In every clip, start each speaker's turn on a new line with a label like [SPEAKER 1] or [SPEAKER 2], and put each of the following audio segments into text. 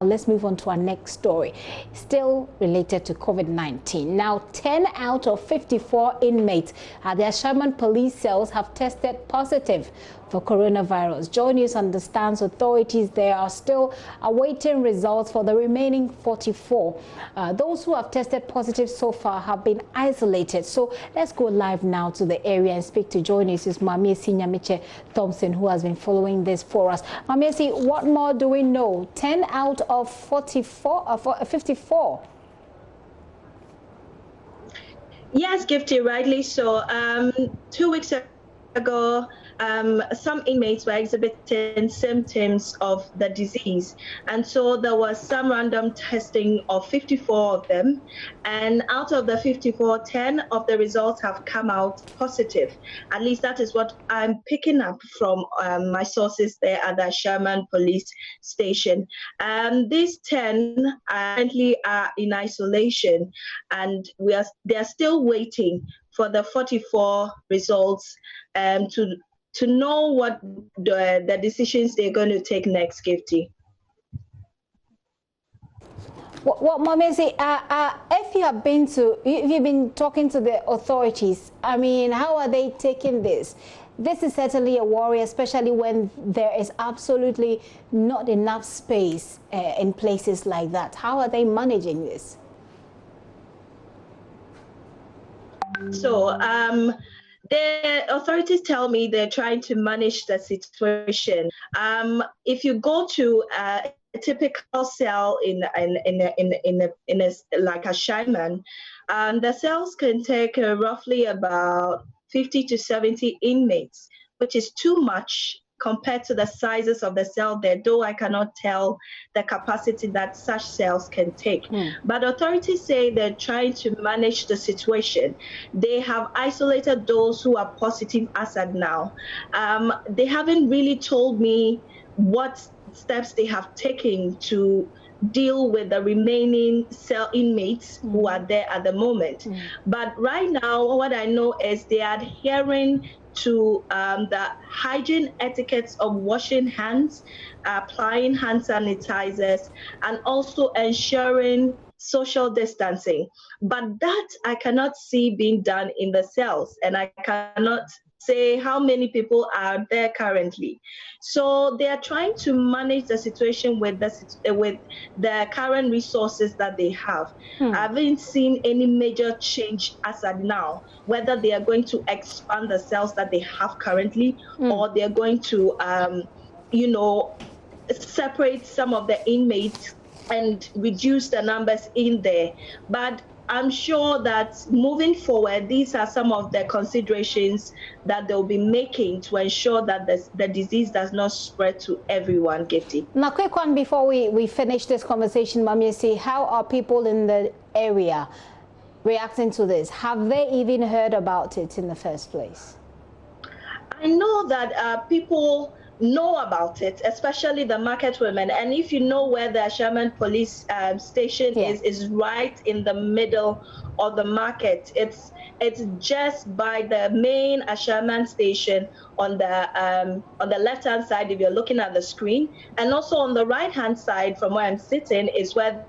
[SPEAKER 1] Let's move on to our next story, still related to COVID-19. Now, 10 out of 54 inmates at the Ashaiman Police cells have tested positive for coronavirus. JoyNews understands authorities there are still awaiting results for the remaining 44. Those who have tested positive so far have been isolated. So let's go live now to the area and speak to JoyNews' Mamiesi Nyamiche Thompson, who has been following this for us. Mamiesi, what more do we know? 10 out of 54.
[SPEAKER 2] Yes, Gifty, rightly so. 2 weeks ago, some inmates were exhibiting symptoms of the disease, and so there was some random testing of 54 of them, and out of the 54, 10 of the results have come out positive. At least that is what I'm picking up from my sources there at the Ashaiman Police Station. These 10 currently are in isolation, and they are still waiting for the 44 results to know what the decisions they're going to take next, Gifty.
[SPEAKER 1] What Mamiesi, if you've been talking to the authorities, I mean, how are they taking this? This is certainly a worry, especially when there is absolutely not enough space in places like that. How are they managing this?
[SPEAKER 2] So, the authorities tell me they're trying to manage the situation. If you go to a typical cell in like Ashaiman, the cells can take roughly about 50 to 70 inmates, which is too much compared to the sizes of the cell there, though I cannot tell the capacity that such cells can take. But authorities say they're trying to manage the situation. They have isolated those who are positive as of now. They haven't really told me what steps they have taken to deal with the remaining cell inmates who are there at the moment. But right now, what I know is they are adhering to the hygiene etiquettes of washing hands, applying hand sanitizers, and also ensuring social distancing. But that I cannot see being done in the cells, and I cannot say how many people are there currently. So they are trying to manage the situation with the current resources that they have. I haven't seen any major change as of now, whether they are going to expand the cells that they have currently or they are going to, separate some of the inmates and reduce the numbers in there. But I'm sure that moving forward, these are some of the considerations that they'll be making to ensure that the disease does not spread to everyone, Gifty.
[SPEAKER 1] Now, quick one before we finish this conversation, Mamiesi, how are people in the area reacting to this? Have they even heard about it in the first place?
[SPEAKER 2] I know that people know about it, especially the market women. And if you know where the Ashaiman Police station is right in the middle of the market. It's just by the main Ashaiman station on the left-hand side if you're looking at the screen, and also on the right-hand side from where I'm sitting is where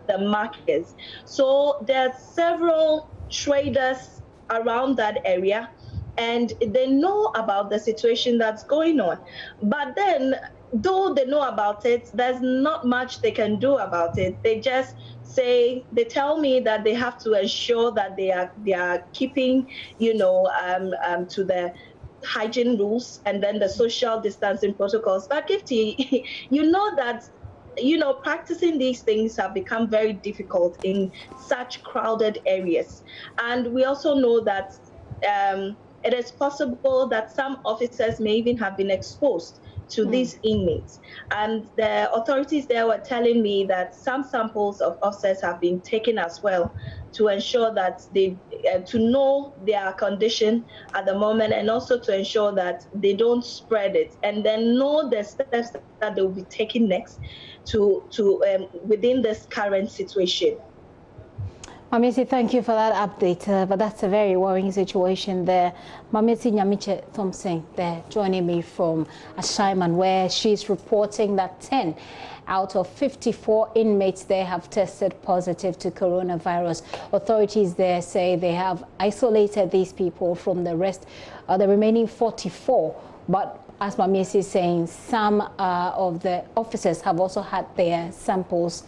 [SPEAKER 2] the market is. So there are several traders around that area, and they know about the situation that's going on. But then, though they know about it, there's not much they can do about it. They just say, they tell me that they have to ensure that they are keeping, to the hygiene rules and then the social distancing protocols. But Gifty, you know that practicing these things have become very difficult in such crowded areas. And we also know that it is possible that some officers may even have been exposed to these inmates. And the authorities there were telling me that some samples of officers have been taken as well to ensure that they, to know their condition at the moment, and also to ensure that they don't spread it, and then know the steps that they will be taking next to within this current situation.
[SPEAKER 1] Mamisi, thank you for that update, but that's a very worrying situation there. Mamisi Nyamiche Thompson there joining me from Ashaiman, where she's reporting that 10 out of 54 inmates there have tested positive to coronavirus. Authorities there say they have isolated these people from the rest, the remaining 44, but as Mamisi is saying, some of the officers have also had their samples